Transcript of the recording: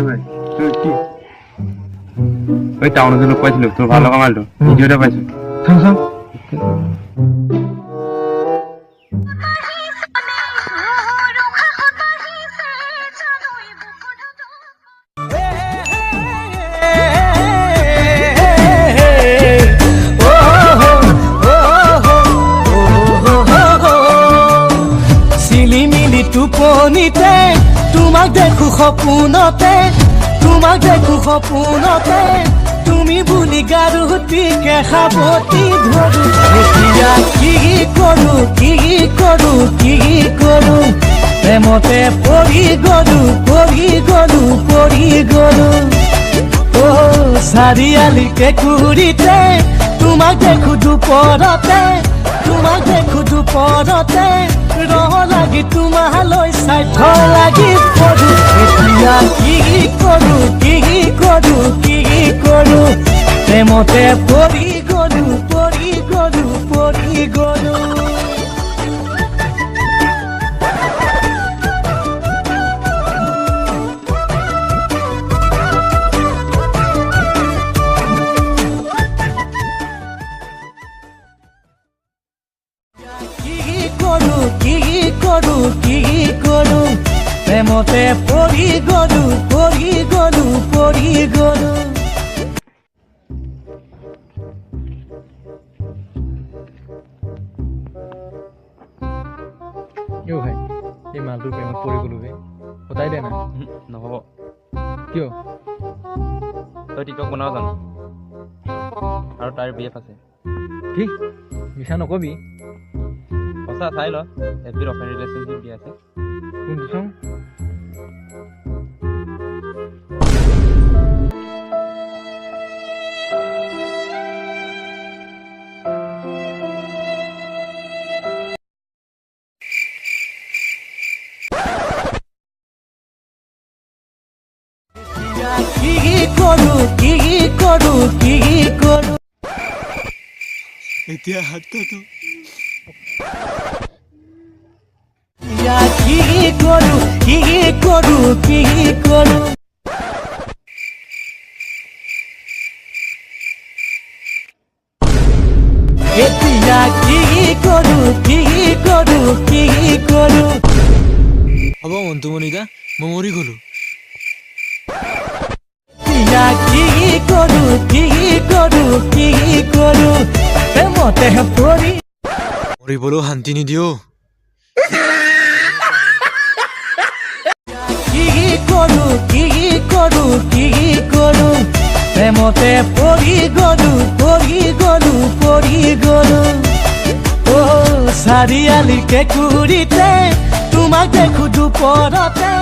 ভাই কি ওই টাউনের জন্য পাইছিল তোর ভালো কামালটো ভিডিওটা পাইছো থাম থাম টোপনিতে তোমাক দেখো সপোনতে তোমাক দেখো সপোনতে তুমি বুলি গাৰুটিকে সাৱটি ধৰো এতিয়া কি কৰো কি কৰো কি কৰো প্ৰেমতে পৰি গলো পৰি গলো পৰি গলো অ চাৰিআলিকে ঘূৰিতে তোমাক দেখো দুপৰতে তোমাক দেখো দুপৰতে ৰহ লাগি তোমালৈ চাই থ লাগি পৰো এতিয়া কি কৰো কি কৰো কি কৰো প্ৰেমতে পৰি গলো পৰি গলো পৰি গলো কি কৰো প্ৰেমতে পৰি গলো পৰি গলো পৰি গলো ভাই এই মালটোৰ প্ৰেমত পৰি গলো বে সদায় দে না নহ'ব কিয় তই টিকটক বনাব জানো আৰু তাৰ BF আছে কি মিছা নকবি সঁচা চাই ল এফবিৰ অফেন ৰিলেশ্যনশ্বিপ দি আছে কোনটো চাওঁ কি কৰো এতিয়া হাতটো কি কৰো এতিয়া কি কৰো হ'ব মন্তুমণিতা মই মৰি গলো কি কৰো প্ৰেমতে পৰি মৰিবলৈও শান্তি নিদিও কি কৰো প্ৰেমতে পৰি গলো অ চাৰিআলিকে ঘূৰিতে তোমাক দেখো দুপৰতে